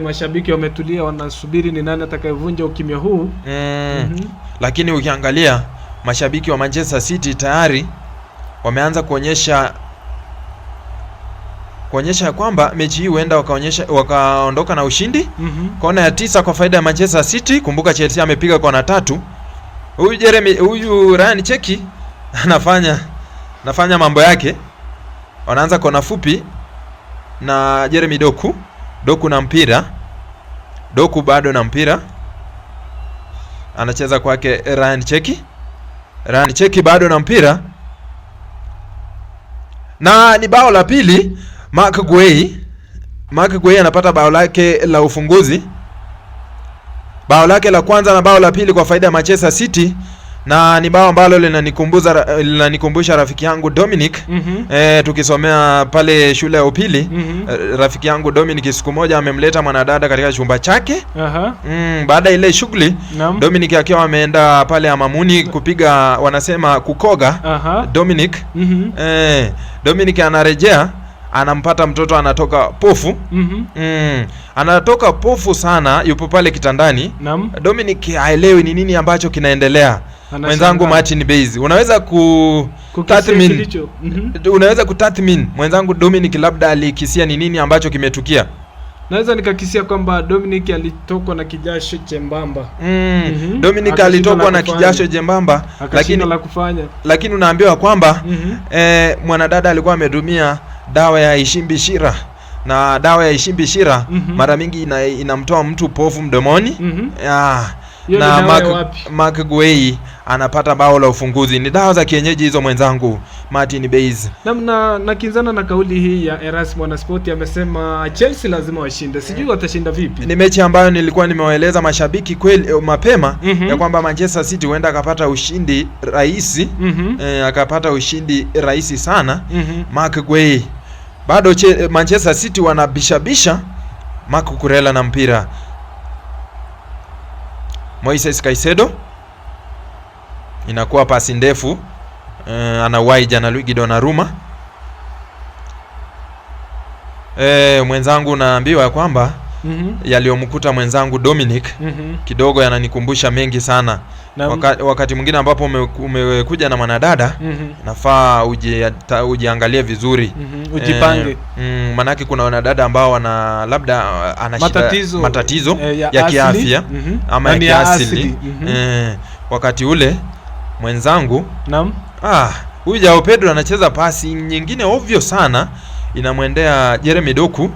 Mashabiki wametulia wanasubiri ni nani atakayevunja ukimya huu. Lakini ukiangalia mashabiki wa Manchester City tayari wameanza kuonyesha kwamba mechi hii huenda wakaondoka na ushindi. Kona ya 9 kwa faida ya Manchester City. Kumbuka Chelsea amepiga kona 3. Huyu Ryan Cheki anafanya mambo yake. Wanaanza kona fupi na Jeremy Doku na mpira. Doku bado na mpira. Anacheza kwake Ryan Cheki bado na mpira. Na ni bao la pili. Mark Guehi anapata bao lake la ufunguzi. Bao lake la kwanza na bao la pili kwa faida ya Manchester City. Na ni bao ambalo linanikumbusha rafiki yangu Dominic. Tukisomea pale shule ya upili. Rafiki yangu Dominic siku moja amemleta mwanadada katika chumba chake. Baada ile shughuli Dominic akiwa ameenda pale Amamuni kupiga, wanasema kukoga. Dominic Dominic anarejea, anampata mtoto anatoka pofu. Anatoka pofu sana, yupo pale kitandani. Dominic haelewi ni nini ambacho kinaendelea. Mwenzangu Martin Base, unaweza kutathmini mwenzangu Dominic labda alikisia ni nini ambacho kimetukia? Naweza nikakisia kwamba Dominic alitokwa na kijasho jembamba. Dominic alitokwa na kijasho jembamba, lakini unaambiwa kwamba mwanadada alikuwa amedumia dawa ya Ishimbishira. Na dawa ya Ishimbishira mara mingi inamtoa mtu pofu mdomoni. Na Mark Guehi anapata bao la ufunguzi. Ni dawa za kienyeji hizo mwenzangu Martin Base. Na kinzana na kauli hii ya Erasmus Mwanaspoti, amesema Chelsea lazima washinde. Sijui watashinda vipi. Ni mechi ambayo nilikuwa nimewaeleza mashabiki kweli mapema ya kwamba Manchester City huenda akapata ushindi rahisi. Akapata ushindi rahisi sana. Mark Guehi bado Manchester City wanabishabisha. Marc Cucurella na mpira. Moises Caicedo, inakuwa pasi ndefu. Anawahi Gianluigi Donnarumma. Mwenzangu naambiwa kwamba yaliyomkuta mwenzangu Dominic kidogo yananikumbusha mengi sana. Wakati mwingine ambapo umekuja na mwanadada nafaa ujiangalie vizuri. Ujipange. Manake kuna wanadada ambao labda ana matatizo ya kiafya ama ya kiasili. Wakati ule mwenzangu huyu Joao Pedro anacheza pasi nyingine ovyo sana, inamwendea Jeremy Doku.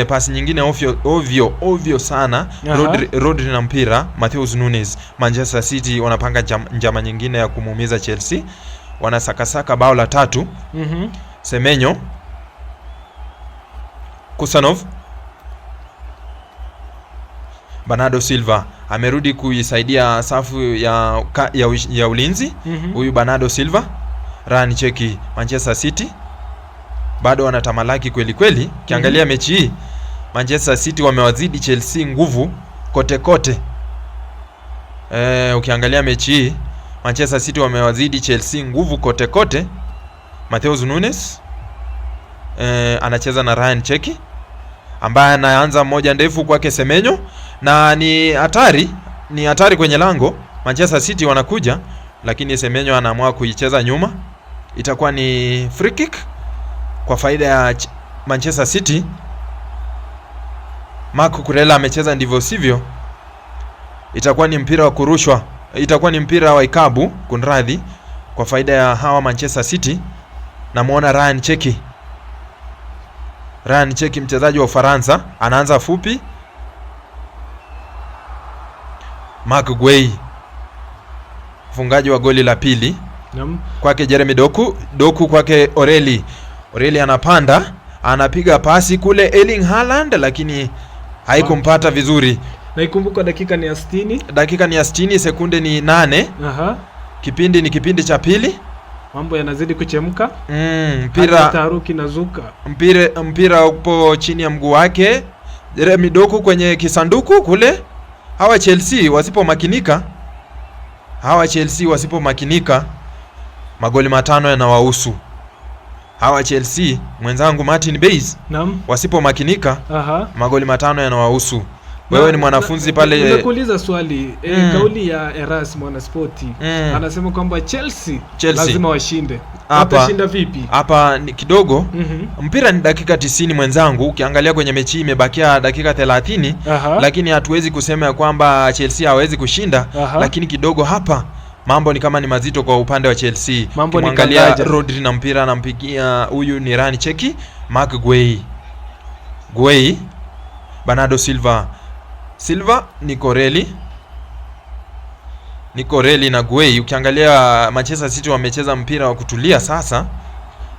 Pasi nyingine ovyo sana. Rodri na mpira. Matheus Nunes. Manchester City wanapanga njama nyingine ya kumuumiza Chelsea. Wanasakasaka bao la 3. Semenyo, Kusanov, Bernardo Silva amerudi kuisaidia safu ya ulinzi. Huyu Bernardo Silva. Ryan Cheki. Manchester City bado wanatamalaki kweli kweli. Kiangalia mechi hii Manchester City wamewazidi Chelsea nguvu kote. Ukiangalia mechi hii Manchester City wamewazidi Chelsea nguvu kote. Matheus Nunes anacheza na Ryan Cheki ambaye anaanza moja ndefu kwake Semenyo, na ni hatari kwenye lango. Manchester City wanakuja, lakini Semenyo anaamua kuicheza nyuma. Itakuwa ni free kick kwa faida ya Manchester City. Marc Cucurella amecheza ndivyo sivyo. Itakuwa ni mpira wa kurushwa. Itakuwa ni mpira wa ikabu, kunradhi, kwa faida ya hawa Manchester City. Namuona Ryan Cheki mchezaji wa Ufaransa, anaanza fupi. Mark Guehi mfungaji wa goli la pili. Kwake Jeremy Doku kwake Oreli anapanda, anapiga pasi kule Erling Haaland, lakini haikumpata vizuri. Na ikumbuka dakika ni ya 60. Dakika ni ya 60, sekunde ni 8. Kipindi ni kipindi cha pili. Mambo yanazidi kuchemka. Mpira taharuki nazuka. Mpira upo chini ya mguu wake Jeremy Doku kwenye kisanduku kule. Hawa Chelsea wasipomakinika magoli 5 yanawahusu. hawa Chelsea mwenzangu Martin Bays wasipomakinika, magoli 5 yanawahusu. Wewe ni mwanafunzi pale. Nimekuuliza swali kauli ya Eras Mwanaspoti anasema kwamba Chelsea lazima washinde. Watashinda vipi? Hapa ni kidogo. Mpira ni dakika 90 mwenzangu. Ukiangalia kwenye mechi hii imebakia dakika 30, lakini hatuwezi kusema ya kwamba Chelsea hawezi kushinda, lakini kidogo hapa mambo ni kama ni mazito kwa upande wa Chelsea. Ukiangalia Rodri na mpira anampigia huyu ni Rani Cheki, Mark Gueye, Bernardo Silva, Nico Reilly na Gueye. Ukiangalia Manchester City wamecheza mpira wa kutulia sasa,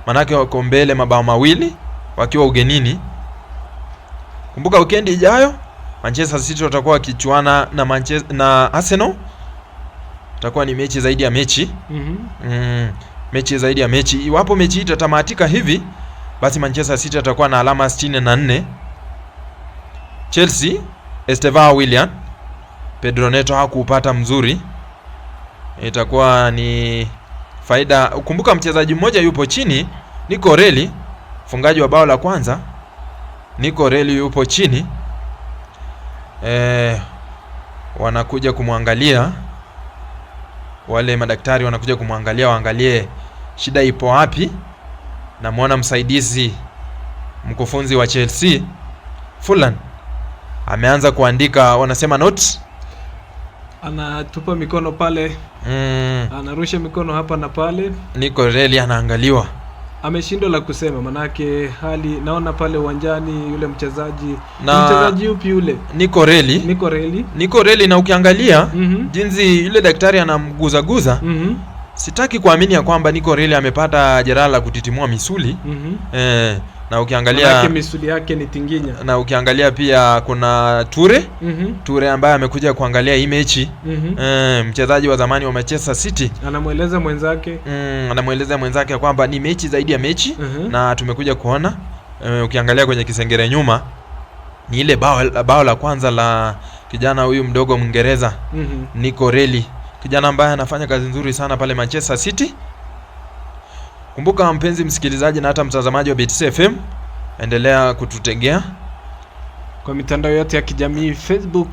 manake wako mbele mabao mawili wakiwa ugenini. Kumbuka weekend ijayo Manchester City watakuwa wakichuana na Arsenal. Itakuwa ni mechi zaidi ya mechi. Mechi zaidi ya mechi. Iwapo mechi hii itatamatika hivi, basi Manchester City atakuwa na alama 64. Chelsea, Estevao Willian, Pedro Neto hakupata mzuri. Itakuwa ni faida. Kumbuka mchezaji mmoja yupo chini, Nico Reilly, mfungaji wa bao la kwanza. Nico Reilly yupo chini. Wanakuja kumwangalia. Wale madaktari wanakuja kumwangalia, waangalie shida ipo wapi. Na muona msaidizi mkufunzi wa Chelsea Fulham ameanza kuandika, wanasema notes. Anatupa mikono pale. Anarusha mikono hapa na pale. Nico Reilly anaangaliwa. Ameshindwa la kusema, manake hali naona pale uwanjani yule mchezaji yupi yule? Nico Reilly na ukiangalia jinsi yule daktari anamguza, sitaki kuamini ya kwamba Nico Reilly amepata jeraha la kutitimua misuli. Na ukiangalia misuli yake ni tinginya. Na ukiangalia pia kuna Ture ambaye amekuja kuangalia hii mechi. Mchezaji wa zamani wa Manchester City anamueleza mwenzake kwamba ni mechi zaidi ya mechi. Na tumekuja kuona ukiangalia kwenye kisengere nyuma ni ile bao la kwanza la kijana huyu mdogo Mwingereza Nico Reilly, kijana ambaye anafanya kazi nzuri sana pale Manchester City. Kumbuka mpenzi msikilizaji na hata mtazamaji wa BTC FM, endelea kututegea kwa mitandao yote ya kijamii, Facebook,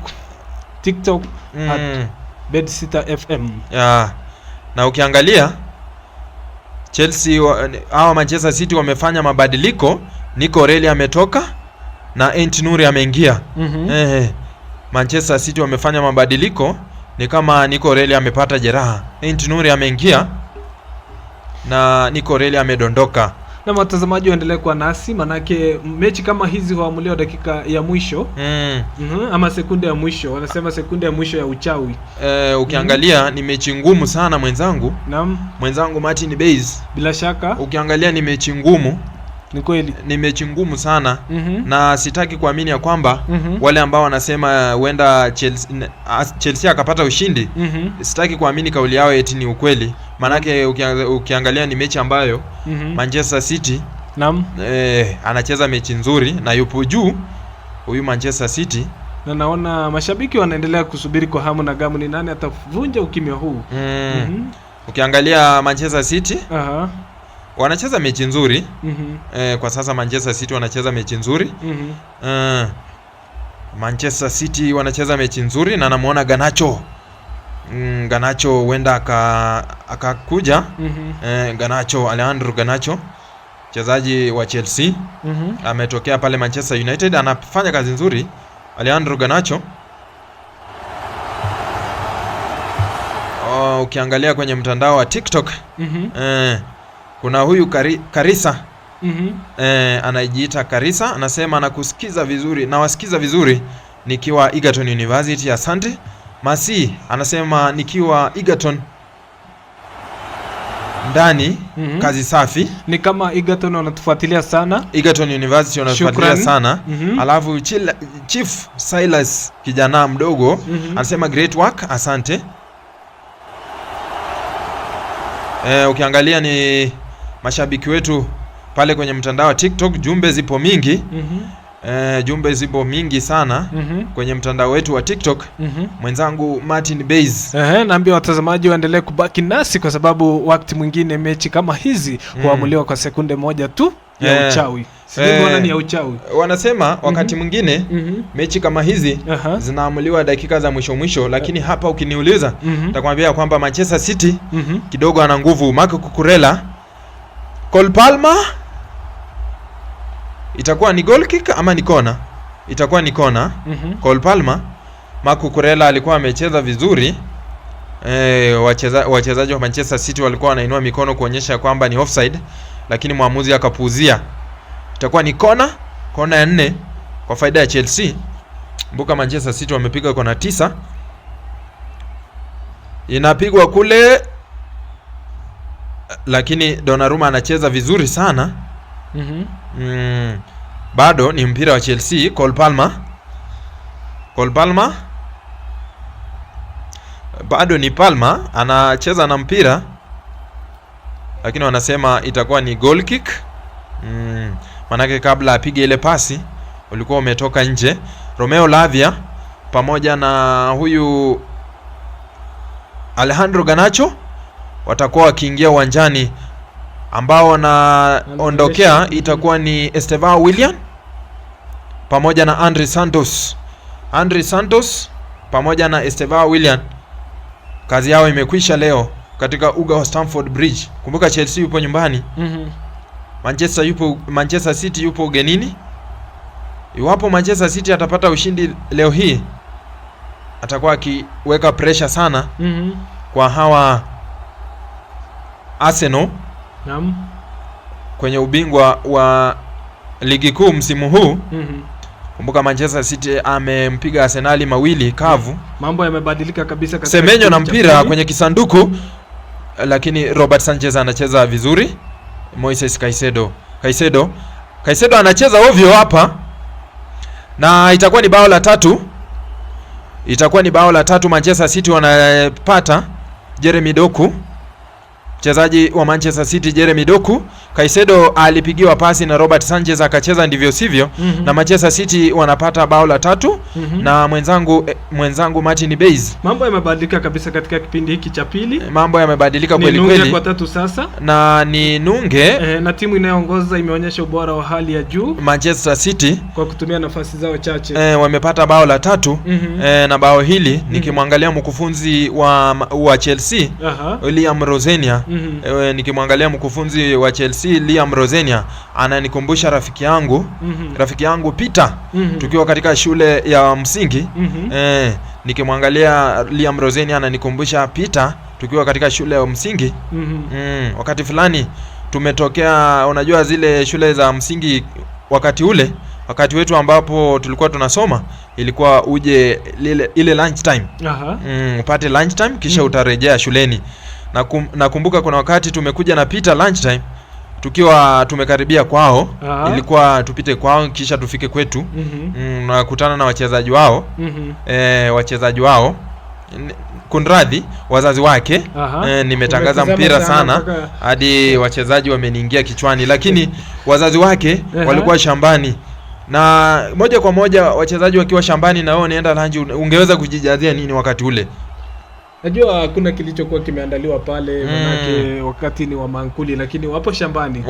TikTok @BetSita FM. Na ukiangalia Chelsea hawa Manchester City wamefanya mabadiliko. Nico Reilly ametoka na Ent Nouri ameingia. Manchester City wamefanya mabadiliko, ni kama Nico Reilly amepata jeraha, Ent Nouri ameingia na Nico Reilly amedondoka. Na watazamaji waendelee kwa nasi, manake mechi kama hizi huamuliwa dakika ya mwisho. Ama sekunde ya mwisho, wanasema sekunde ya mwisho ya uchawi. Ukiangalia ni mechi ngumu sana mwenzangu. Mwenzangu Martin Bays. Bila shaka ukiangalia ni mechi ngumu. Ni kweli ni mechi ngumu sana. Na sitaki kuamini ya kwamba wale ambao wanasema huenda Chelsea akapata ushindi, sitaki kuamini kauli yao eti ni ukweli. Manake ukiangalia ni mechi ambayo Manchester City anacheza mechi nzuri na yupo juu huyu Manchester City. Na naona mashabiki wanaendelea kusubiri kwa hamu na gamu ni nani atavunja ukimya huu. Ukiangalia Manchester City wanacheza mechi nzuri. Kwa sasa Manchester City wanacheza mechi nzuri. Manchester City wanacheza mechi nzuri na namuona Garnacho huenda akakuja. Alejandro Garnacho, mchezaji wa Chelsea, ametokea pale Manchester United, anafanya kazi nzuri Alejandro Garnacho. Ukiangalia kwenye mtandao wa TikTok kuna huyu Karisa anajiita Karisa, anasema nakusikiza vizuri, nawasikiza vizuri nikiwa Egerton University. Asante. Masi anasema nikiwa Egerton ndani kazi safi. Ni kama Egerton wanatufuatilia sana. Egerton University wanatufuatilia sana. Alafu Chief Silas kijana mdogo anasema great work, asante. Ukiangalia ni mashabiki wetu pale kwenye mtandao wa TikTok, jumbe zipo mingi. Jumbe zipo mingi sana kwenye mtandao wetu wa TikTok. Mwenzangu Martin Base. Naambia watazamaji waendelee kubaki nasi kwa sababu wakati mwingine mechi kama hizi huamuliwa kwa sekunde moja tu ya uchawi. Ni ya uchawi. Wanasema wakati mwingine mechi kama hizi zinaamuliwa dakika za mwisho, lakini hapa ukiniuliza nitakwambia kwamba Manchester City kidogo ana nguvu. Marc Cucurella, Cole Palmer, itakuwa ni goal kick ama ni kona? Itakuwa ni kona. Cole Palmer. Marc Cucurella alikuwa amecheza vizuri. Wachezaji wa Manchester City walikuwa wanainua mikono kuonyesha kwamba ni offside, lakini mwamuzi akapuuzia. Itakuwa ni kona ya 4 kwa faida ya Chelsea. Mbuka Manchester City wamepiga kona 9. Inapigwa kule, lakini Donnarumma anacheza vizuri sana. Bado ni mpira wa Chelsea. Cole Palmer. Bado ni Palmer anacheza na mpira, lakini wanasema itakuwa ni goal kick. Manake kabla apige ile pasi ulikuwa umetoka nje. Romeo Lavia pamoja na huyu Alejandro Garnacho watakuwa wakiingia uwanjani. Ambao wanaondokea itakuwa ni Estevao Willian pamoja na Andre Santos pamoja na Estevao Willian. Kazi yao imekwisha leo katika uga wa Stamford Bridge. Kumbuka Chelsea yupo nyumbani. Manchester City yupo ugenini. Iwapo Manchester City atapata ushindi leo hii, atakuwa akiweka pressure sana kwa hawa Arsenal kwenye ubingwa wa ligi kuu msimu huu. Kumbuka Manchester City amempiga Arsenal mawili kavu. Mambo yamebadilika kabisa katika Semenyo na mpira kwenye kisanduku, lakini Robert Sanchez anacheza vizuri. Moises Caicedo anacheza ovyo hapa, na itakuwa ni bao la tatu. Manchester City wanapata. Jeremy Doku, mchezaji wa Manchester City, Jeremy Doku. Caicedo alipigiwa pasi na Robert Sanchez akacheza ndivyo sivyo, na Manchester City wanapata bao la 3. Na mwenzangu Martin Base. Mambo yamebadilika kabisa katika kipindi hiki cha pili. Mambo yamebadilika kweli kweli. Ni Nunge kwa 3 sasa. Na ni Nunge na timu inayoongoza imeonyesha ubora wa hali ya juu. Manchester City kwa kutumia nafasi zao chache wamepata bao la 3. Na bao hili nikimwangalia mkufunzi wa Chelsea Liam Rosenior, nikimwangalia mkufunzi wa Chelsea Liam Rosenior ananikumbusha rafiki yangu Peter, tukiwa katika shule ya msingi. Nikimwangalia Liam Rosenior ananikumbusha Peter tukiwa katika shule ya msingi. Wakati fulani tumetokea, unajua zile shule za msingi, wakati wetu ambapo tulikuwa tunasoma ilikuwa uje ile lunch time. Upate lunch time kisha utarejea shuleni. Nakumbuka kuna wakati tumekuja na Peter lunch time tukiwa tumekaribia kwao. Ilikuwa tupite kwao kisha tufike kwetu. Nakutana na wachezaji wao kunradhi, wazazi wake. Nimetangaza mpira sana hadi wachezaji wameniingia kichwani, lakini wazazi wake walikuwa shambani, na moja kwa moja wachezaji wakiwa shambani na wao nienda lunch, ungeweza kujijazia nini wakati ule? Najua kuna kilichokuwa kimeandaliwa pale, manake wakati ni wa mankuli, lakini wapo shambani.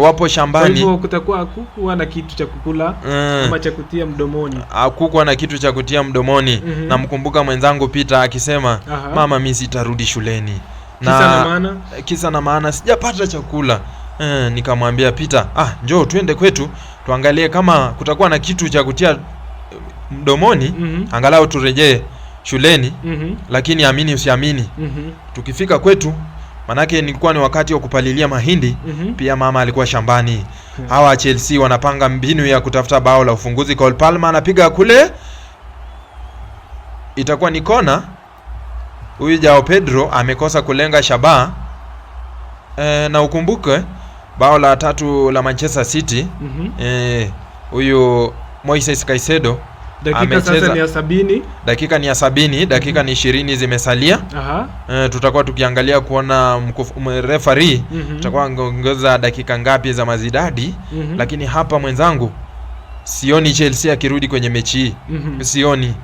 Kwa hivyo kutakuwa kuku na kitu cha kukula ama cha kutia mdomoni. Kuku na kitu cha kutia mdomoni. Na mkumbuka mwenzangu Peter akisema, mama mimi sitarudi shuleni. Kisa na maana sijapata chakula. Nikamwambia Peter, njoo twende kwetu tuangalie kama kutakuwa na kitu cha kutia mdomoni, angalau turejee shuleni. Lakini amini usiamini, tukifika kwetu, manake nilikuwa ni wakati wa kupalilia mahindi, pia mama alikuwa shambani. Hawa Chelsea wanapanga mbinu ya kutafuta bao la ufunguzi. Cole Palmer anapiga kule, itakuwa ni kona. Huyu Joao Pedro amekosa kulenga shabaha. Na ukumbuke bao la 3 la Manchester City, huyu Moises Caicedo dakika sasa ni ya 70. Dakika ni ya 70, dakika ni 20 zimesalia. Tutakuwa tukiangalia kuona referee tutakuwa ongeza dakika ngapi za mazidadi. Lakini hapa mwenzangu, Sioni Chelsea akirudi kwenye mechi hii. Sioni.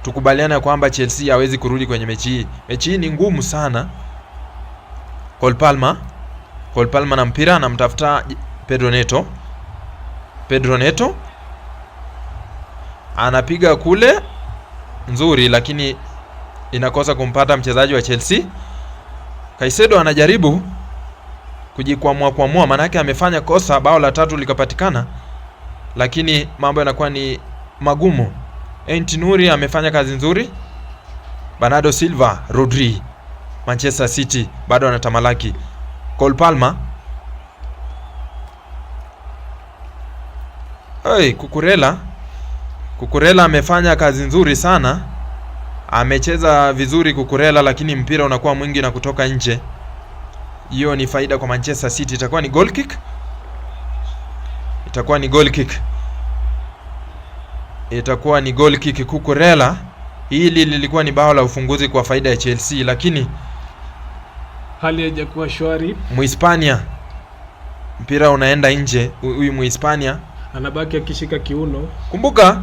Tukubaliana kwamba Chelsea hawezi kurudi kwenye mechi hii. Mechi hii ni ngumu sana. Cole Palmer na mpira anamtafuta Pedro Neto anapiga kule nzuri, lakini inakosa kumpata mchezaji wa Chelsea. Caicedo anajaribu kujikwamua, maana yake amefanya kosa, bao la 3 likapatikana, lakini mambo yanakuwa ni magumu. Ntnuri amefanya kazi nzuri. Bernardo Silva, Rodri, Manchester City bado anatamalaki. Cole Palmer. Cucurella amefanya kazi nzuri sana. Amecheza vizuri Cucurella, lakini mpira unakuwa mwingi na kutoka nje. Hiyo ni faida kwa Manchester City. Itakuwa ni goal kick. Cucurella. Hili lilikuwa ni bao la ufunguzi kwa faida ya Chelsea, lakini hali haijakuwa shwari. Muhispania, mpira unaenda nje. Huyu Muhispania anabaki akishika kiuno. Kumbuka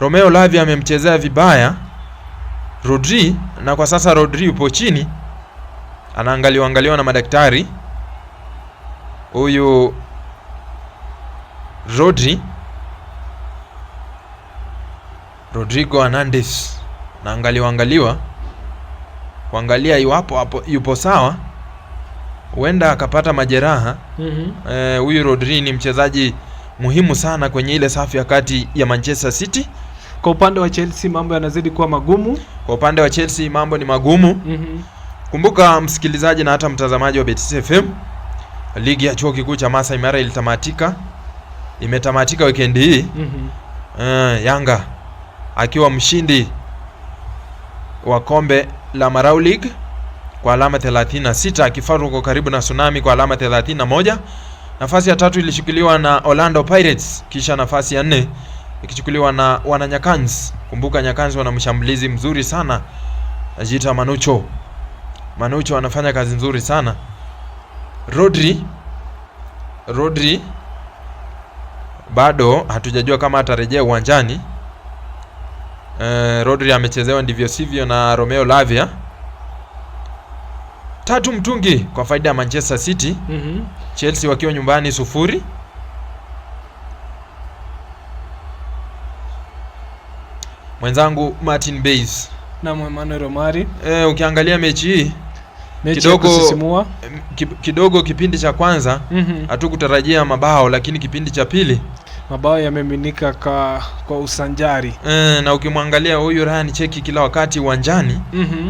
Romeo Lavia amemchezea vibaya Rodri, na kwa sasa Rodri yupo chini, anaangaliwa na madaktari. Huyu Rodrigo Hernandez naangaliwa kuangalia iwapo hapo yupo sawa, huenda akapata majeraha. Huyu Rodri ni mchezaji muhimu sana kwenye ile safu ya kati ya Manchester City. Kwa upande wa Chelsea mambo yanazidi kuwa magumu. Kwa upande wa Chelsea mambo ni magumu. Kumbuka msikilizaji na hata mtazamaji wa Betis FM, ligi ya chuo kikuu cha Masai Mara imetamatika weekend hii. Yanga akiwa mshindi wa kombe la Marau League kwa alama 36, akifaruko karibu na Tsunami kwa alama 31. Nafasi ya 3 ilishikiliwa na Orlando Pirates, kisha nafasi ya 4 ikichukuliwa na Wananyakans. Kumbuka Nyakans wana mshambulizi mzuri sana, anajiita Manucho anafanya kazi nzuri sana. Rodri bado hatujajua kama atarejea uwanjani. Rodri amechezewa ndivyo sivyo na Romeo Lavia. 3 mtungi kwa faida ya Manchester City. Chelsea wakiwa nyumbani 0. Mwenzangu Martin Bays na Emmanuel Omari. Ukiangalia mechi hii kidogo kipindi cha kwanza hatukutarajia mabao, lakini kipindi cha pili mabao yameminika kwa usanjari. Na ukimwangalia huyu Ryan Cheki kila wakati uwanjani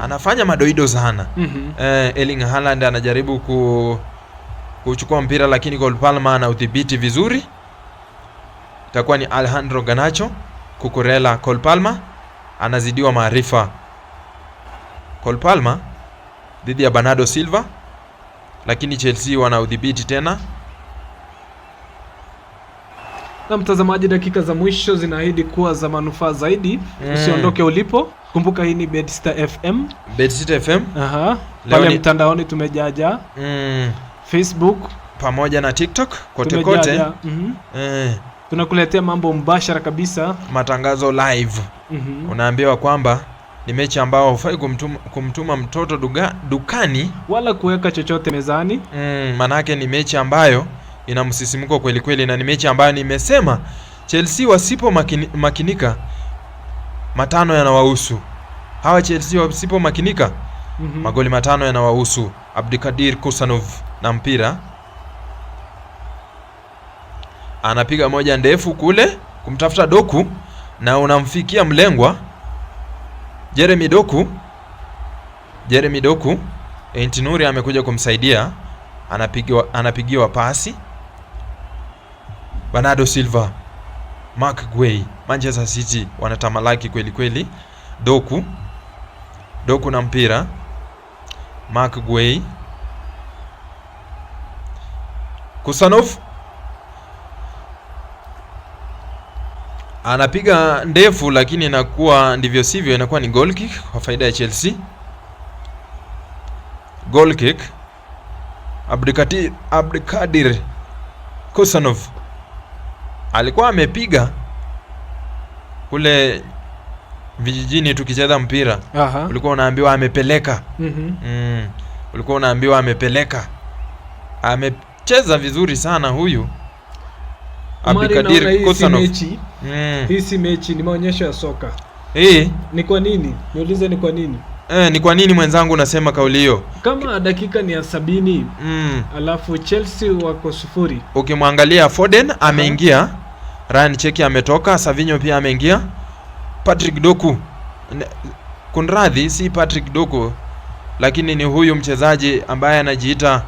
anafanya madoido sana. Erling Haaland anajaribu kuchukua mpira, lakini Cole Palmer ana udhibiti vizuri. Itakuwa ni Alejandro Garnacho, Cucurella, Cole Palmer anazidiwa maarifa. Cole Palmer dhidi ya Bernardo Silva, lakini Chelsea wana udhibiti tena. Na mtazamaji, dakika za mwisho zinaahidi kuwa za manufaa zaidi. Usiondoke ulipo. Kumbuka hii ni Bedstar FM. Pale mtandaoni tumejaja. Facebook pamoja na TikTok kote. Tunakuletea mambo mbashara kabisa, matangazo live. Unaambiwa kwamba ni mechi ambao hufai kumtuma mtoto dukani wala kuweka chochote mezani. Manake ni mechi ambayo ina msisimuko kweli kweli, na ni mechi ambayo nimesema Chelsea wasipo makinika 5 yanawahusu. Hawa Chelsea wasipo makinika magoli 5 yanawahusu. Abdikadir Kusanov na mpira anapiga moja ndefu kule kumtafuta Doku na unamfikia mlengwa Jeremy Doku. Ntnuri amekuja kumsaidia, anapigiwa pasi. Bernardo Silva, Mark Guehi, Manchester City wanatamalaki kweli kweli. Doku na mpira, Mark Guehi, Kusanov anapiga ndefu, lakini inakuwa ndivyo sivyo, inakuwa ni goal kick kwa faida ya Chelsea. Goal kick. Abdikadir Kusanov alikuwa amepiga kule vijijini tukicheza mpira. Ulikuwa unaambiwa amepeleka. Ulikuwa unaambiwa amepeleka. Amecheza vizuri sana huyu Abdikadir Kosanov. Hii si mechi, ni maonyesho ya soka. Ni kwa nini? Niulize ni kwa nini? Ni kwa nini mwenzangu unasema kauli hiyo? Kama dakika ni ya 70, alafu Chelsea wako 0. Ukimwangalia Foden ameingia, Ryan Cherki ametoka, Savinho pia ameingia. Patrick Doku, kunradhi, si Patrick Doku, lakini ni huyu mchezaji ambaye anajiita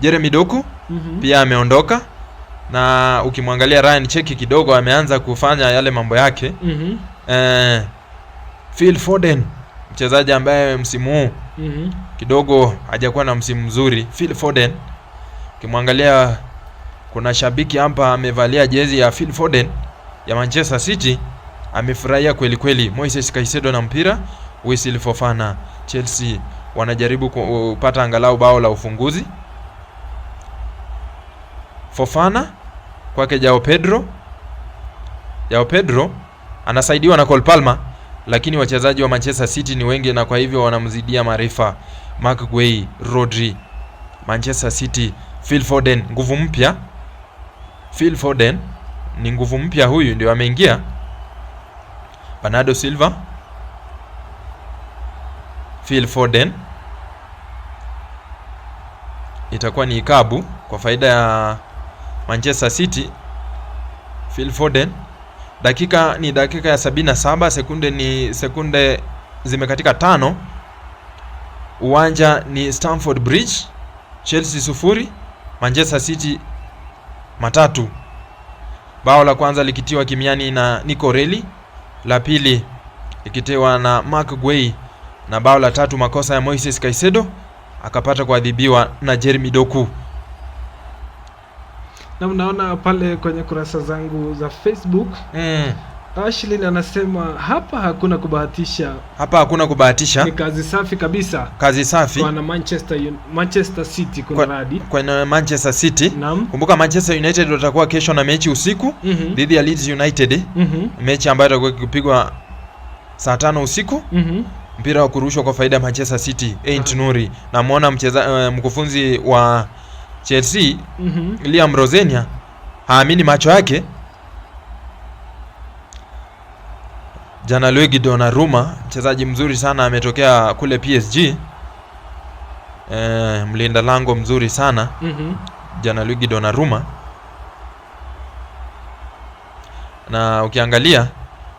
Jeremy Doku, pia ameondoka. Na ukimwangalia Ryan Cherki kidogo ameanza kufanya yale mambo yake. Phil Foden, mchezaji ambaye msimu huu kidogo hajakuwa na msimu mzuri. Phil Foden, ukimwangalia kuna shabiki hapa amevalia jezi ya Phil Foden ya Manchester City, amefurahia kweli kweli. Moises Caicedo na mpira, Wesley Fofana. Chelsea wanajaribu kupata angalau bao la ufunguzi. Fofana kwake Joao Pedro. Joao Pedro anasaidiwa na Cole Palmer, lakini wachezaji wa Manchester City ni wengi na kwa hivyo wanamzidia maarifa. Mark Guehi, Rodri, Manchester City. Phil Foden, nguvu mpya. Phil Foden ni nguvu mpya, huyu ndio ameingia. Bernardo Silva, Phil Foden. Itakuwa ni ikabu kwa faida ya Manchester City. Phil Foden. Dakika ni dakika ya 77, sekunde zimekatika 5. Uwanja ni Stamford Bridge. Chelsea 0, Manchester City 3. Bao la kwanza likitiwa kimiani na Nico Reilly, la pili likitiwa na Mark Guehi, na bao la tatu makosa ya Moises Caicedo akapata kuadhibiwa na Jeremy Doku. Na mnaona pale kwenye kurasa zangu za Facebook, Ashley anasema hapa hakuna kubahatisha. Hapa hakuna kubahatisha. Ni kazi safi kabisa. Kazi safi. Kwa Manchester City kuna radi. Kwa Manchester City. Kumbuka Manchester United watakuwa kesho na mechi usiku dhidi ya Leeds United. Mechi ambayo itakuwa ikipigwa saa 5 usiku. Mpira wa kurushwa kwa faida ya Manchester City. Ain't Nuri. Na muona mkufunzi wa Chelsea, Liam Rosenia, haamini macho yake. Gianluigi Donnarumma, mchezaji mzuri sana, ametokea kule PSG. Mlinda lango mzuri sana. Gianluigi Donnarumma. Na ukiangalia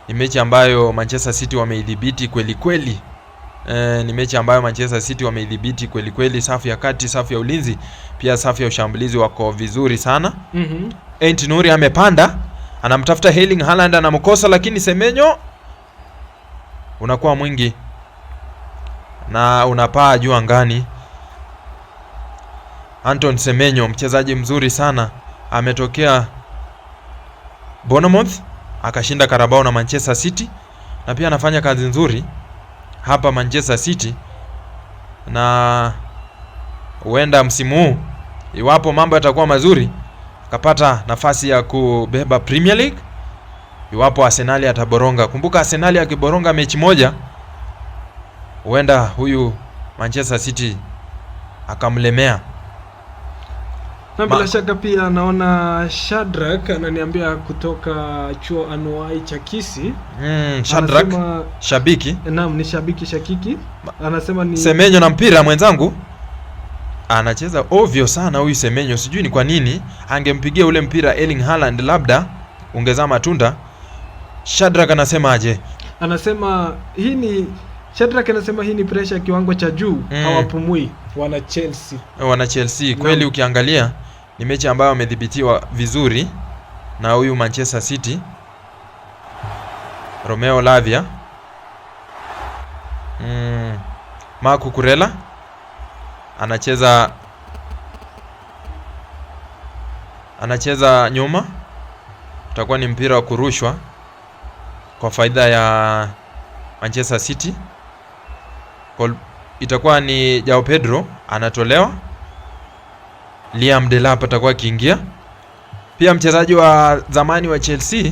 ni mechi ambayo Manchester City wameidhibiti kweli kweli. Ni mechi ambayo Manchester City wameidhibiti kweli kweli. Safu ya kati, safu ya ulinzi, pia safu ya ushambulizi wako vizuri sana. Ain't Nuri amepanda, anamtafuta Erling Haaland, anamkosa, lakini Semenyo unakuwa mwingi na unapaa juu angani. Anton Semenyo, mchezaji mzuri sana, ametokea Bournemouth, akashinda Carabao na Manchester City, na pia anafanya kazi nzuri hapa Manchester City. Na huenda msimu huu, iwapo mambo yatakuwa mazuri, akapata nafasi ya kubeba Premier League iwapo Arsenal ataboronga. Kumbuka Arsenal akiboronga mechi moja, huenda huyu Manchester City akamlemea. Na bila shaka pia naona Shadrack ananiambia kutoka chuo anuai cha Kisii. Shadrack shabiki. Naam, ni shabiki shakiki. Anasema ni Semenyo na mpira mwenzangu. Anacheza ovyo sana huyu Semenyo, sijui ni kwa nini. Angempigia ule mpira Erling Haaland, labda ungezaa matunda. Shadrack anasema aje? Anasema Shadrack anasema hii ni pressure kiwango cha juu, hawapumui wana Chelsea. Kweli ukiangalia ni mechi ambayo wamedhibitiwa vizuri na huyu Manchester City. Romeo Lavia, Marco Kurela anacheza nyuma. Utakuwa ni mpira wa kurushwa kwa faida ya Manchester City. Itakuwa ni Joao Pedro anatolewa. Liam Delap atakuwa akiingia. Pia mchezaji wa zamani wa Chelsea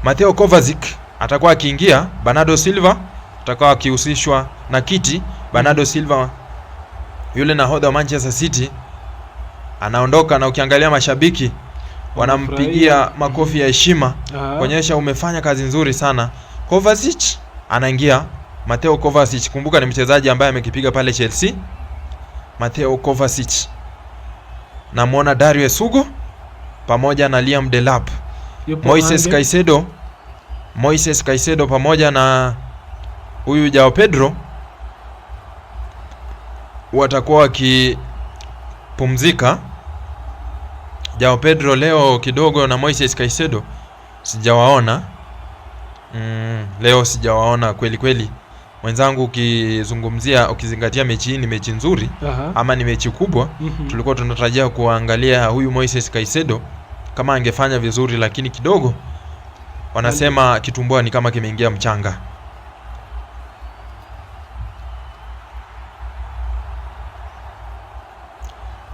Mateo Kovacic atakuwa akiingia. Bernardo Silva atakuwa akihusishwa na kiti. Bernardo Silva yule nahodha wa Manchester City anaondoka, na ukiangalia mashabiki wanampigia makofi ya heshima kuonyesha umefanya kazi nzuri sana. Kovacic anaingia. Mateo Kovacic, kumbuka ni mchezaji ambaye amekipiga pale Chelsea. Mateo Kovacic. Namuona Dario Esugo pamoja na Liam Delap. Moises Caicedo pamoja na huyu Joao Pedro watakuwa wakipumzika. Joao Pedro leo kidogo na Moises Caicedo sijawaona. Leo sijawaona kweli kweli. Mwenzangu, ukizingatia mechi hii ni mechi nzuri. Ama ni mechi kubwa. Tulikuwa tunatarajia kuangalia huyu Moises Caicedo kama angefanya vizuri, lakini kidogo wanasema kitumbua ni kama kimeingia mchanga.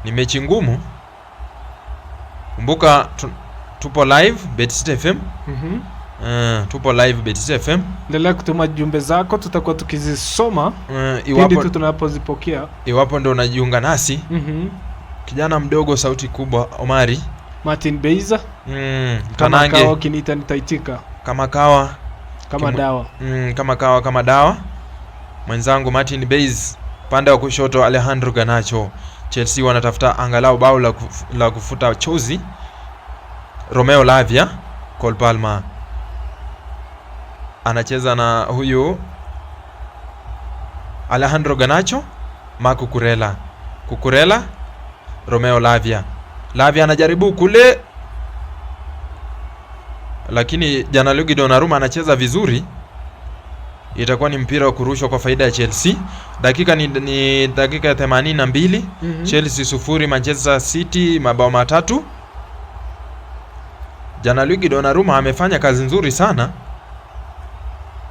Ni mechi ngumu. Kumbuka tupo live BetCity FM. Tupo live BetCity FM. Endelea kutuma jumbe zako, tutakuwa tukizisoma pindi tu tunapozipokea. Iwapo ndo unajiunga nasi. Kijana mdogo sauti kubwa Omari Martin Beiza. Kama kawa kinita nitaitika. Kama kawa dawa. Kama dawa. Mwenzangu Martin Beiza, pande wa kushoto Alejandro Garnacho. Chelsea wanatafuta angalau bao la kufuta chozi. Romeo Lavia. Cole Palmer anacheza na huyu Alejandro Garnacho. Marco Cucurella. Romeo Lavia anajaribu kule, lakini Gianluigi Donnarumma anacheza vizuri. Itakuwa ni mpira wa kurushwa kwa faida ya Chelsea. Dakika ni dakika ya 82. Chelsea 0 Manchester City mabao 3. Gianluigi Donnarumma amefanya kazi nzuri sana.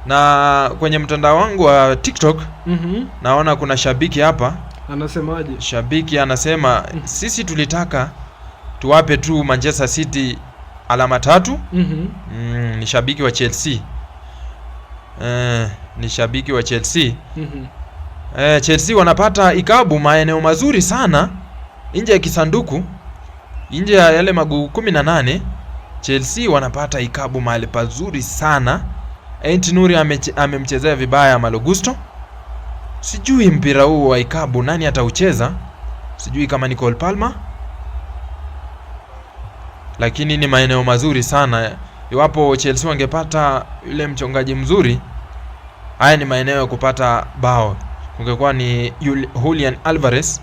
Na kwenye mtandao wangu wa TikTok naona kuna shabiki hapa. Anasemaje? Shabiki anasema sisi tulitaka tuwape tu Manchester City alama 3. Ni shabiki wa Chelsea. Ni shabiki wa Chelsea. Chelsea wanapata ikabu maeneo mazuri sana nje ya kisanduku, nje ya yale maguu 18. Chelsea wanapata ikabu mahali pazuri sana. Ntnuri amemchezea vibaya Malo Gusto. Sijui mpira huu wa ikabu nani ataucheza. Sijui kama ni Cole Palmer, lakini ni maeneo mazuri sana. Iwapo Chelsea wangepata yule mchongaji mzuri, haya ni maeneo ya kupata bao. Kungekuwa ni Julian Alvarez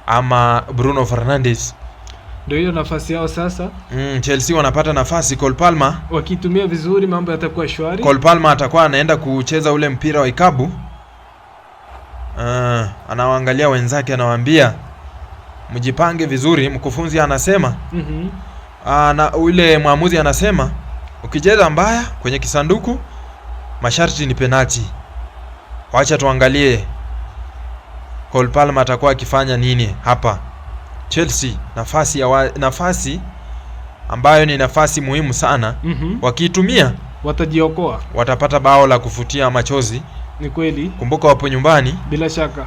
ama Bruno Fernandes. Ndio hiyo nafasi yao sasa. Chelsea wanapata nafasi. Cole Palmer wakitumia vizuri, mambo yatakuwa shwari. Cole Palmer atakuwa anaenda kucheza ule mpira wa ikabu. Anawaangalia wenzake, anawaambia mjipange vizuri. Mkufunzi anasema na ule mwamuzi anasema ukicheza mbaya kwenye kisanduku masharti ni penalty. Wacha tuangalie Cole Palmer atakuwa akifanya nini hapa. Chelsea nafasi ambayo ni nafasi muhimu sana. Wakiitumia watajiokoa, watapata bao la kufutia machozi. Ni kweli. Kumbuka wapo nyumbani bila shaka.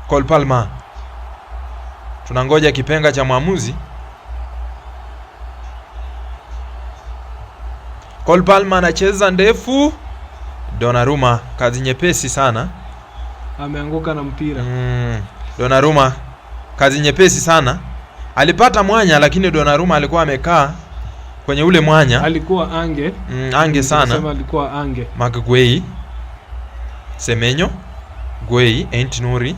Cole Palmer, tunangoja kipenga cha mwamuzi. Cole Palmer anacheza ndefu. Donnarumma kazi nyepesi sana, ameanguka na mpira. Donnarumma kazi nyepesi sana. Alipata mwanya, lakini Donnarumma alikuwa amekaa kwenye ule mwanya. Alikuwa ange sana. Sema alikuwa ange. Marc Guehi, Semenyo, Guehi, Ntnuri.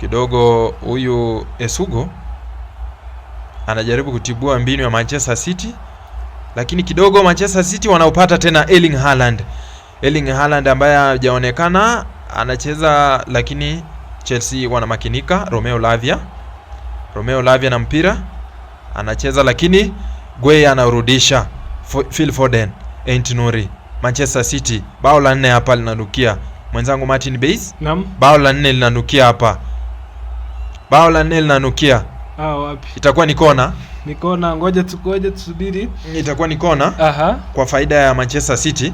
Kidogo huyu Esugo anajaribu kutibua mbinu ya Manchester City, lakini kidogo Manchester City wanaupata tena Erling Haaland ambaye hajaonekana anacheza, lakini Chelsea wanamakinika. Romeo Lavia na mpira anacheza, lakini Guehi anarudisha. Phil Foden, Ntnuri. Manchester City bao la 4 hapa linanukia. Mwenzangu Martin Beiza, naam, bao la 4 linanukia hapa. Bao la 4 linanukia. Wapi? Itakuwa ni kona. Ni kona, ngoja tusubiri. Itakuwa ni kona. Kwa faida ya Manchester City.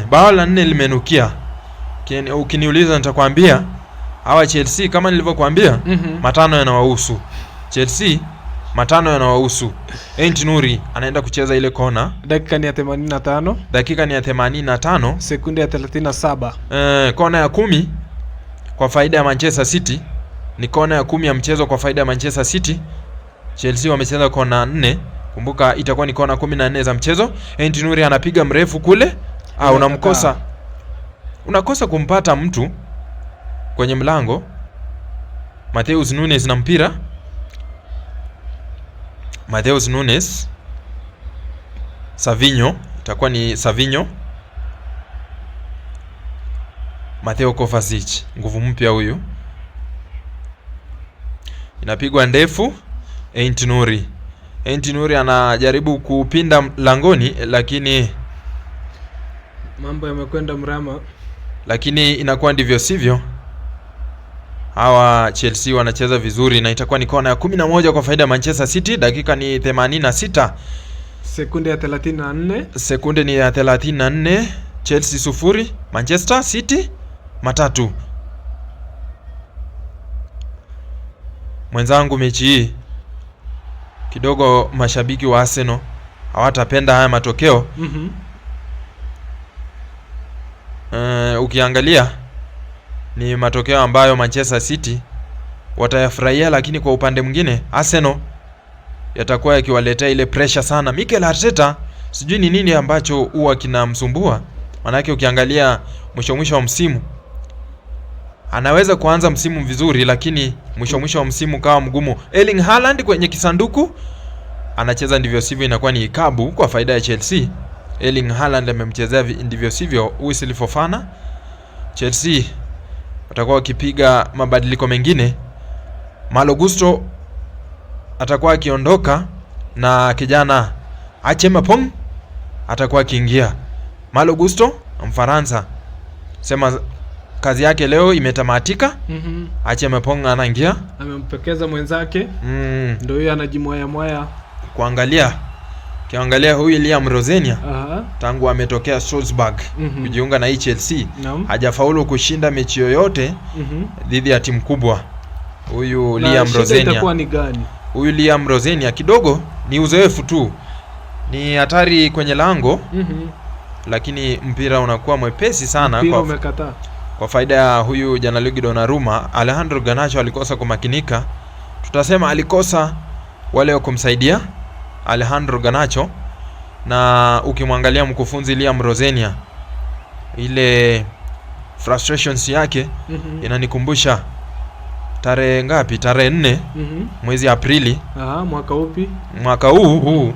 Bao la 4 limenukia. Ukiniuliza nitakwambia hawa Chelsea kama nilivyokuambia, matano yanawahusu. Chelsea matano yanawahusu. Ent Nuri anaenda kucheza ile kona. Dakika ni ya 85. Dakika ni ya 85. Sekunde ya 37. Kona ya 10 kwa faida ya Manchester City. Ni kona ya 10 ya mchezo kwa faida ya Manchester City. Chelsea wamecheza kona 4. Kumbuka itakuwa ni kona 14 za mchezo. Ent Nuri anapiga mrefu kule. Unakosa kumpata mtu kwenye mlango. Matheus Nunes na mpira. Matheus Nunes. Savinho, itakuwa ni Savinho. Mateo Kovacic, nguvu mpya huyu. Inapigwa ndefu. Ent Nuri anajaribu kupinda langoni, lakini mambo yamekwenda mrama. Lakini inakuwa ndivyo sivyo. Hawa Chelsea wanacheza vizuri na itakuwa ni kona ya 11 kwa faida ya Manchester City. Dakika ni 86. Sekunde ya 34. Sekunde ni ya 34. Chelsea 0, Manchester City 3. Mwenzangu, mechi hii kidogo mashabiki wa Arsenal hawatapenda haya matokeo. Ukiangalia ni matokeo ambayo Manchester City watayafurahia, lakini kwa upande mwingine Arsenal yatakuwa yakiwaletea ile pressure sana. Mikel Arteta sijui ni nini ambacho huwa kinamsumbua. Manake ukiangalia mwisho wa msimu anaweza kuanza msimu vizuri, lakini mwisho wa msimu kawa mgumu. Erling Haaland kwenye kisanduku anacheza ndivyo sivyo, inakuwa ni ikabu kwa faida ya Chelsea. Erling Haaland amemchezea ndivyo sivyo Wesley Fofana. Chelsea watakuwa wakipiga mabadiliko mengine. Malo Gusto atakuwa akiondoka na kijana Achemapong atakuwa akiingia. Malo Gusto Mfaransa sema kazi yake leo imetamatika. Achemapong anaingia, amempekeza mwenzake. Ndio huyo anajimoya Kiangalia huyu Liam Rosenia tangu ametokea Strasbourg kujiunga na hii Chelsea hajafaulu kushinda mechi yoyote dhidi ya timu kubwa. Huyu Liam Rosenia itakuwa ni gani? Huyu Liam Rosenia kidogo ni uzoefu tu, ni hatari kwenye lango lakini mpira unakuwa mwepesi sana kwa faida ya huyu Gianluigi Donnarumma. Alejandro Garnacho alikosa kumakinika, tutasema alikosa wale wa kumsaidia Alejandro Garnacho. Na ukimwangalia mkufunzi Liam Rosenia, ile frustrations yake inanikumbusha tarehe ngapi? Tarehe 4 mwezi Aprili. Mwaka upi? Mwaka huu.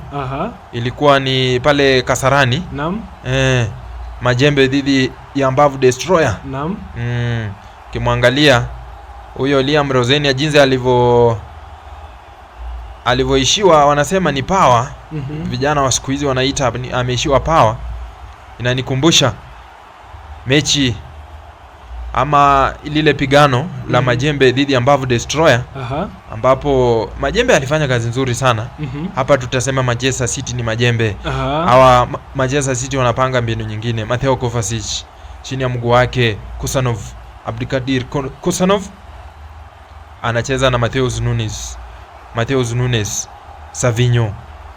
Ilikuwa ni pale Kasarani. Naam. Majembe dhidi ya Mbavu Destroyer. Naam. Ukimwangalia huyo Liam Rosenia jinsi alivyoishiwa, wanasema ni power. Vijana wa siku hizi wanaita ameishiwa power. Inanikumbusha mechi ama lile pigano la Majembe dhidi ya Mbavu Destroyer, ambapo Majembe alifanya kazi nzuri sana. Hapa tutasema Manchester City ni Majembe. Hawa Manchester City wanapanga mbinu nyingine. Mateo Kovacic chini ya mguu wake Kusanov, Abdikadir Kusanov anacheza na Matheus Nunes.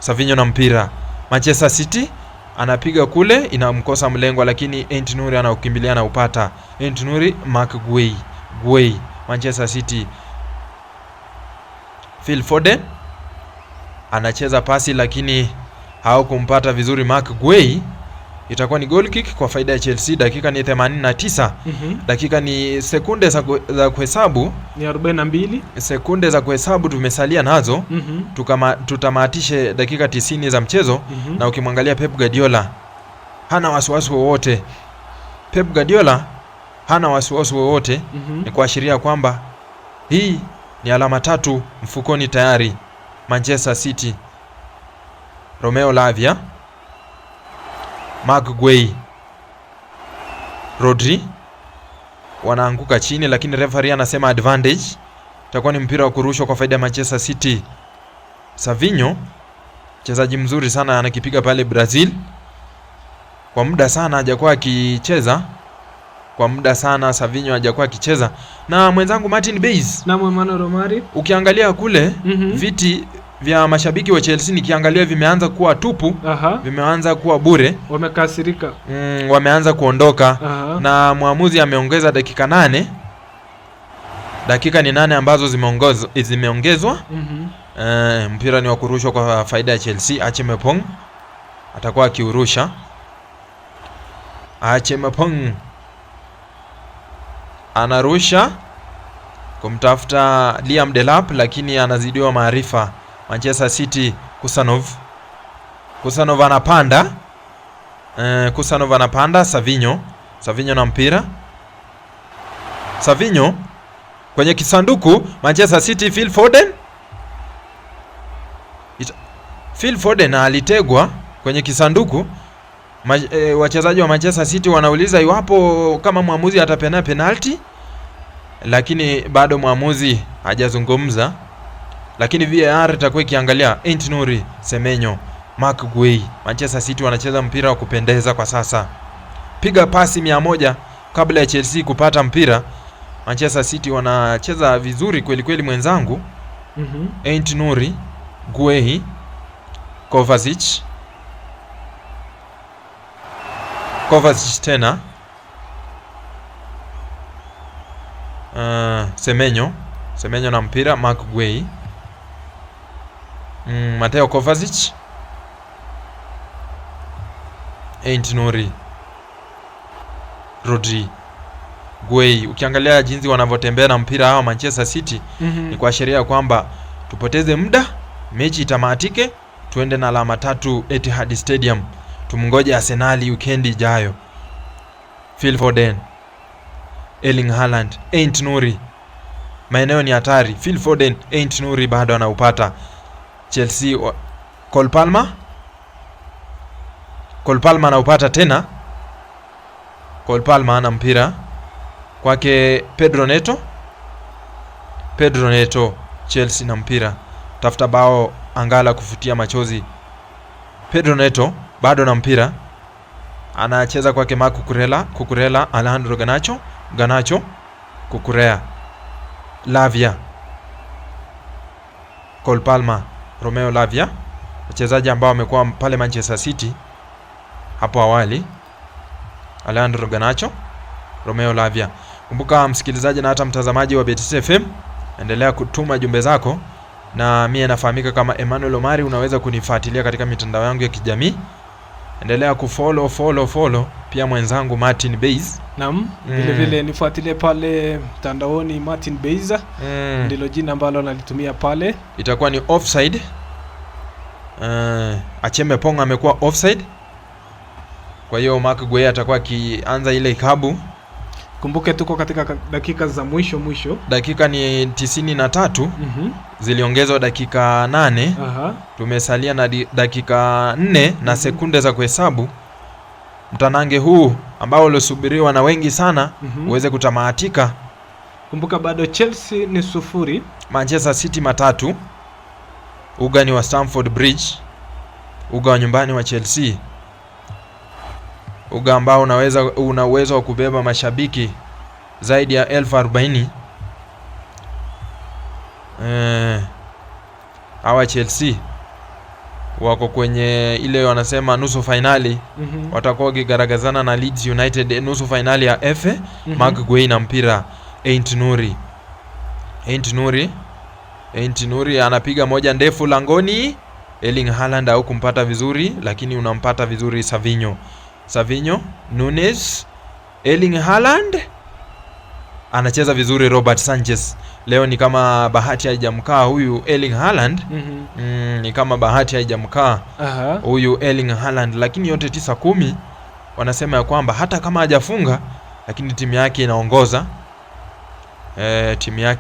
Savinho na mpira. Manchester City anapiga kule, inamkosa mlengo, lakini Ent Nuri anaukimbilia na upata. Ent Nuri, Mark Gueye. Manchester City, Phil Foden anacheza pasi lakini hawakumpata vizuri Mark Gueye. Itakuwa ni goal kick kwa faida ya Chelsea. Dakika ni 89. Dakika ni sekunde za kuhesabu ni 42. Sekunde za kuhesabu tumesalia nazo. Tutamatishe dakika 90 za mchezo. Na ukimwangalia Pep Guardiola hana wasiwasi wowote. Ni kuashiria kwamba hii ni alama 3 mfukoni tayari. Manchester City, Romeo Lavia, Mark Gueye, Rodri wanaanguka chini, lakini referee anasema advantage. itakuwa ni mpira wa kurushwa kwa faida ya Manchester City. Savinho, mchezaji mzuri sana, anakipiga pale Brazil. Kwa muda sana hajakuwa akicheza. Savinho hajakuwa akicheza. Na mwenzangu Martin Bays na Emmanuel Romari, ukiangalia kule viti vya mashabiki wa Chelsea nikiangalia vimeanza kuwa tupu. Vimeanza kuwa bure. Wamekasirika. Wameanza kuondoka. Na mwamuzi ameongeza dakika 8. Dakika ni 8 ambazo zimeongezwa. Mpira ni wa kurushwa kwa faida ya Chelsea. Achemepong atakuwa akiurusha. Achemepong anarusha kumtafuta Liam Delap, lakini anazidiwa maarifa Manchester City. Kusanov anapanda. Savinho na mpira. Savinho kwenye kisanduku Manchester City. Phil Foden alitegwa kwenye kisanduku. Wachezaji wa Manchester City wanauliza iwapo kama mwamuzi atapena penalty, lakini bado mwamuzi hajazungumza. Lakini VAR itakuwa ikiangalia. Ait-Nouri, Semenyo, Marc Guehi. Manchester City wanacheza mpira wa kupendeza kwa sasa. Piga pasi 100 kabla ya Chelsea kupata mpira. Manchester City wanacheza vizuri kweli kweli mwenzangu. Ait-Nouri, Guehi, Kovacic tena. Semenyo na mpira. Marc Guehi, Mateo Kovacic, Ait-Nouri, Rodri, Guehi. Ukiangalia jinsi wanavyotembea na mpira hawa Manchester City ni kuashiria kwamba tupoteze muda, mechi itamatike, tuende na alama 3 Etihad Stadium. Tumngoje Arsenal weekend ijayo. Phil Foden, Erling Haaland, Ait-Nouri. Maeneo ni hatari. Phil Foden, Ait-Nouri bado anaupata. Chelsea Cole Palmer anaupata tena. Cole Palmer ana mpira kwake Pedro Neto. Chelsea na mpira, tafuta bao angala kufutia machozi. Pedro Neto bado na mpira, anacheza kwake Marc Cucurella, Alejandro Garnacho, Cucurella, Lavia, Cole Palmer, Romeo Lavia, wachezaji ambao wamekuwa pale Manchester City hapo awali. Alejandro Garnacho, Romeo Lavia. Kumbuka msikilizaji na hata mtazamaji wa Betis FM, endelea kutuma jumbe zako, na mimi nafahamika kama Emmanuel Omari. Unaweza kunifuatilia katika mitandao yangu ya kijamii. Endelea kufollow pia mwenzangu Martin Bays. Naam, vile nifuatilie pale mtandaoni Martin Bays. Ndilo jina ambalo nalitumia pale. Itakuwa ni offside. Achemepong amekuwa offside. Kwa hiyo Marc Guehi atakuwa akianza ile ikabu. Kumbuke tuko katika dakika za mwisho. Dakika ni 93. Ziliongezwa dakika 8. Tumesalia na dakika 4 na sekunde za kuhesabu. Mtanange huu ambao ulisubiriwa na wengi sana uweze kutamatika. Kumbuka bado Chelsea ni 0, Manchester City 3. Uga ni wa Stamford Bridge, uga wa nyumbani wa Chelsea, uga ambao una uwezo wa kubeba mashabiki zaidi ya 40,000. Hawa Chelsea wako kwenye ile wanasema nusu finali. Watakuwa kigaragazana na Leeds United nusu finali ya FA. Marc Guehi na mpira. Ait-Nouri anapiga moja ndefu langoni. Erling Haaland au kumpata vizuri, lakini unampata vizuri Savinho, Nunes, Erling Haaland anacheza vizuri. Robert Sanchez leo ni kama bahati haijamkaa huyu Erling Haaland. Ni kama bahati haijamkaa huyu Erling Haaland, lakini yote 9-10 wanasema ya kwamba hata kama hajafunga lakini timu yake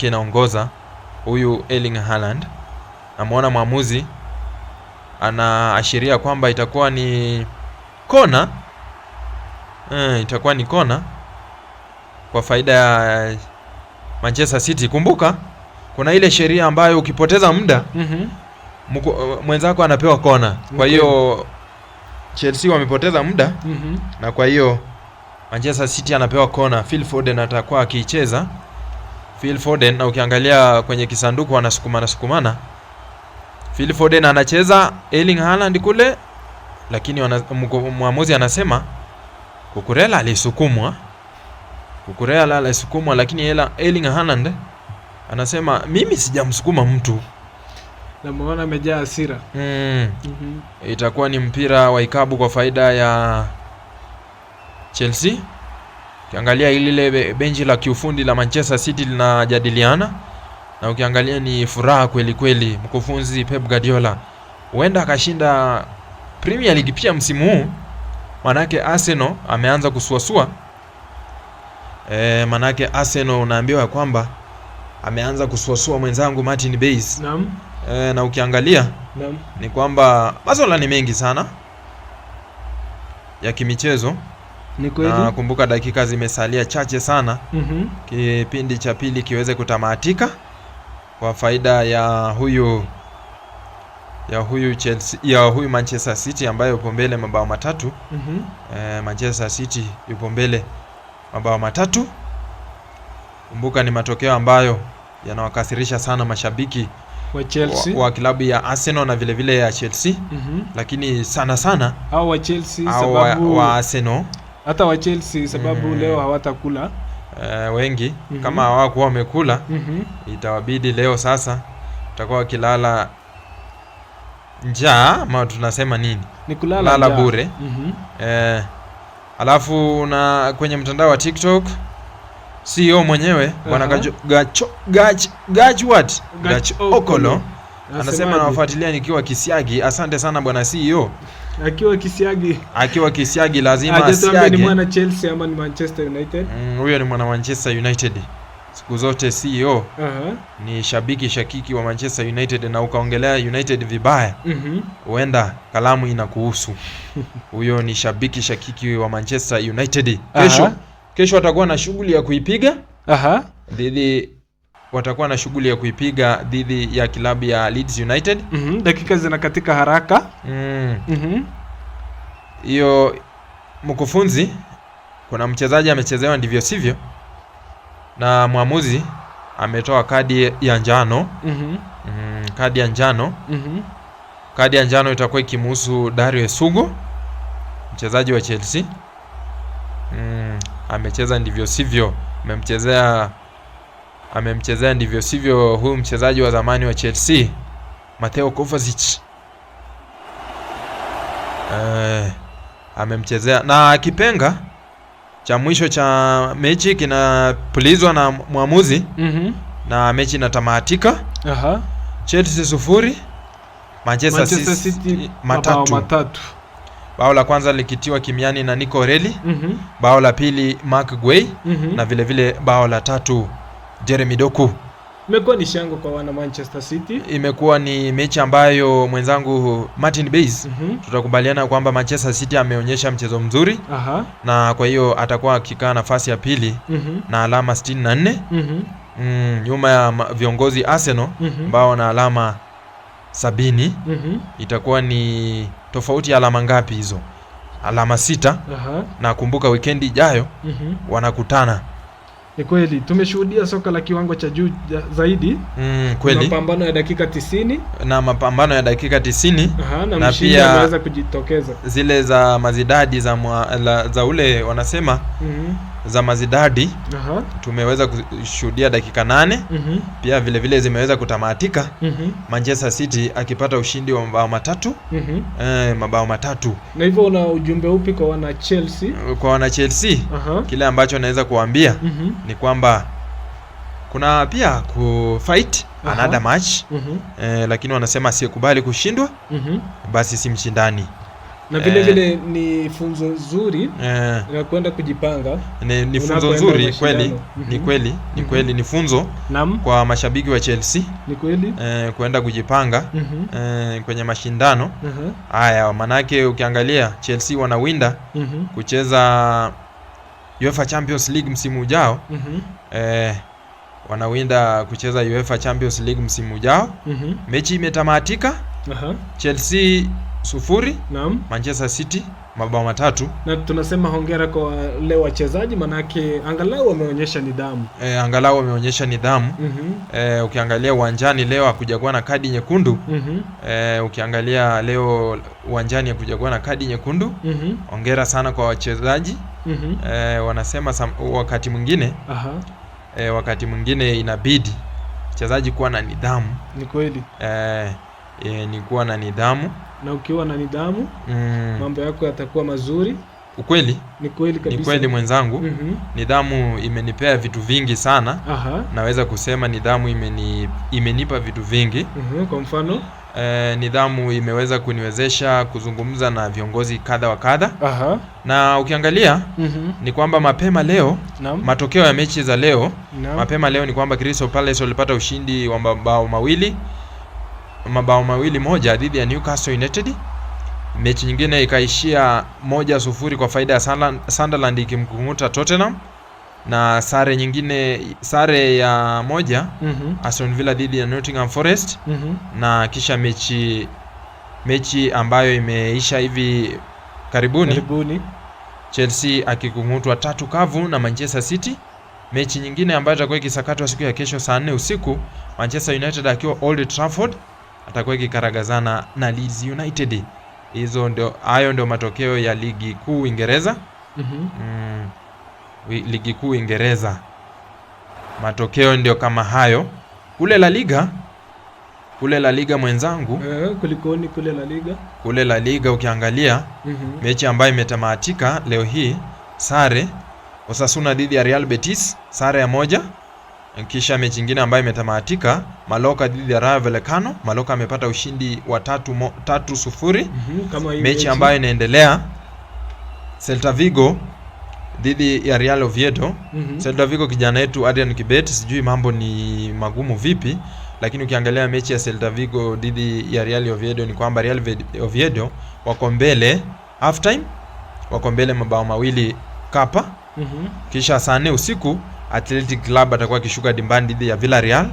inaongoza. Huyu Erling Haaland, namuona mwamuzi anaashiria kwamba itakuwa ni kona. Itakuwa ni kona kwa faida ya Manchester City. Kumbuka kuna ile sheria ambayo ukipoteza muda mwenzako anapewa kona. Kwa hiyo Chelsea wamepoteza muda na kwa hiyo Manchester City anapewa kona. Phil Foden atakuwa akicheza. Phil Foden, na ukiangalia kwenye kisanduku wanasukumana. Phil Foden anacheza, Erling Haaland kule, lakini mwamuzi anasema Cucurella alisukumwa. Lakini Erling Haaland anasema mimi sijamsukuma mtu. Na muona amejaa hasira. Itakuwa ni mpira wa ikabu kwa faida ya Chelsea. Ukiangalia ile benchi la kiufundi la Manchester City linajadiliana, na ukiangalia ni furaha kweli kweli. Mkufunzi Pep Guardiola huenda akashinda Premier League pia msimu huu, manake Arsenal ameanza kusuasua. Manake Arsenal unaambiwa kwamba ameanza kusuasua mwenzangu Martin Bays. Naam. Na ukiangalia ni kwamba masuala ni mengi sana ya kimichezo. Ni kweli. Na kumbuka dakika zimesalia chache sana. Kipindi cha pili kiweze kutamatika kwa faida ya huyu Chelsea, ya huyu Manchester City ambaye yupo mbele mabao matatu. Manchester City yupo mbele mabao matatu. Kumbuka ni matokeo ambayo yanawakasirisha sana mashabiki wa Chelsea, wa klabu ya Arsenal na vile vile ya Chelsea. Lakini sana au wa Chelsea sababu wa Arsenal, hata wa Chelsea sababu leo hawatakula wengi. Kama hawakuwa wamekula itawabidi leo sasa utakuwa wakilala njaa, ama tunasema nini, ni kulala bure. Alafu na kwenye mtandao wa TikTok CEO mwenyewe bwana Gach Okolo anasema nawafuatilia nikiwa Kisiagi. Asante sana bwana CEO. Akiwa Kisiagi lazima asiage. Ni mwana Chelsea ama ni Manchester United? Huyo ni mwana Manchester United. Siku zote CEO ni shabiki shakiki wa Manchester United, na ukaongelea United vibaya huenda kalamu inakuhusu. Huyo ni shabiki shakiki wa Manchester United. Kesho watakuwa na shughuli ya kuipiga watakuwa na shughuli ya kuipiga dhidi ya klabu ya Leeds United. Dakika zinakatika haraka. Hiyo mkufunzi, kuna mchezaji amechezewa ndivyo sivyo, na mwamuzi ametoa kadi ya njano. Kadi ya njano. Kadi ya njano itakuwa ikimhusu Dario Sugo, mchezaji wa Chelsea. Amecheza ndivyo sivyo, amemchezea ndivyo sivyo huyu mchezaji wa zamani wa Chelsea Mateo Kovacic. Amemchezea, na kipenga cha mwisho cha mechi kinapulizwa na mwamuzi. Na mechi inatamatika. Chelsea 0 Manchester City matatu. Bao la kwanza likitiwa kimiani na Nico Reilly. Bao la pili Mark Guehi. Na vile vile bao la tatu Jeremy Doku. Imekuwa ni shango kwa wana Manchester City. Imekuwa ni mechi ambayo mwenzangu Martin Bays tutakubaliana kwamba Manchester City ameonyesha mchezo mzuri. Na kwa hiyo atakuwa akikaa nafasi ya pili na alama 64. Nyuma ya viongozi Arsenal ambao na alama 70. Itakuwa ni tofauti ya alama ngapi hizo? Alama 6. Na kumbuka weekend ijayo wanakutana. Ni kweli tumeshuhudia soka la kiwango cha juu zaidi. Kweli. Mapambano ya dakika 90. Na mapambano ya dakika 90. Na pia anaweza kujitokeza. Zile za mazidadi za ule wanasema za mazidadi. Tumeweza kushuhudia dakika 8. Pia vile vile zimeweza kutamatika. Manchester City akipata ushindi wa mabao matatu. Mabao matatu. Na hivyo una ujumbe upi kwa wana Chelsea? Kwa wana Chelsea, kile ambacho naweza kuambia ni kwamba kuna pia kufight another match. Lakini wanasema asiyekubali kushindwa basi si mshindani. Na vile vile ni funzo nzuri na kwenda kujipanga. Ni funzo nzuri kweli. Ni kweli, ni kweli ni funzo kwa mashabiki wa Chelsea. Ni kweli. Kwenda kujipanga kwenye mashindano haya, manake ukiangalia Chelsea wanawinda kucheza UEFA Champions League msimu ujao. wanawinda kucheza UEFA Champions League msimu ujao. Mechi imetamatika. Chelsea 0, Manchester City mabao 3. Na tunasema hongera kwa wale wachezaji, manake angalau wameonyesha nidhamu. Angalau wameonyesha nidhamu. Ukiangalia uwanjani leo hakujakuwa na kadi nyekundu. Ukiangalia leo uwanjani hakujakuwa na kadi nyekundu. Hongera sana kwa wachezaji. Wanasema wakati mwingine wakati mwingine inabidi wachezaji kuwa na nidhamu. Ni kweli. Ni kuwa na nidhamu. Na ukiwa na nidhamu mambo yako yatakuwa mazuri. Ukweli? Ni kweli kabisa. Ni kweli mwenzangu. Nidhamu imenipea vitu vingi sana. Naweza kusema nidhamu imenipa vitu vingi. Kwa mfano? Nidhamu imeweza kuniwezesha kuzungumza na viongozi kadha wa kadha. Na ukiangalia ni kwamba mapema leo matokeo ya mechi za leo mapema leo ni kwamba Crystal Palace walipata ushindi wa mabao mawili moja dhidi ya Newcastle United. Mechi nyingine ikaishia 1-0 kwa faida ya Sunderland ikimkunguta Tottenham, na sare ya 1 Aston Villa dhidi ya Nottingham Forest. Na kisha mechi ambayo imeisha hivi karibuni Chelsea akikungutwa 3 kavu na Manchester City. Mechi nyingine ambayo itakuwa ikisakatwa siku ya kesho saa 4 usiku, Manchester United akiwa Old Trafford atakuwa ikikaragazana na Leeds United. Hayo ndio matokeo ya ligi kuu Uingereza. Ligi kuu Uingereza. Matokeo ndio kama hayo. Kule La Liga mwenzangu. Kulikoni kule La Liga? Kule La Liga ukiangalia mechi ambayo imetamatika leo hii, sare Osasuna dhidi ya Real Betis, sare ya 1. Kisha mechi nyingine ambayo imetamatika, Mallorca dhidi ya Rayo Vallecano. Mallorca amepata ushindi wa 3-0. Mechi ambayo inaendelea, Celta Vigo dhidi ya Real Oviedo. Celta Vigo kijana yetu Adrian Kibet, sijui mambo ni magumu vipi, lakini ukiangalia mechi ya Celta Vigo dhidi ya Real Oviedo ni kwamba Real Oviedo wako mbele half time, wako mbele mabao 2 kapa. Kisha saa 4 usiku Athletic Club atakuwa akishuka dimbani dhidi ya Villarreal.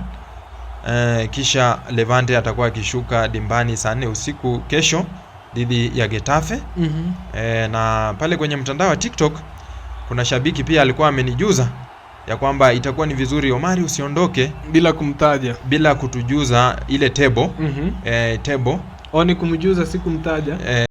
Kisha Levante atakuwa akishuka dimbani saa 4 usiku kesho dhidi ya Getafe. Na pale kwenye mtandao wa TikTok kuna shabiki pia alikuwa amenijuza ya kwamba itakuwa ni vizuri Omari usiondoke bila kumtaja, bila kutujuza ile table. Table ni kumjuza, si kumtaja.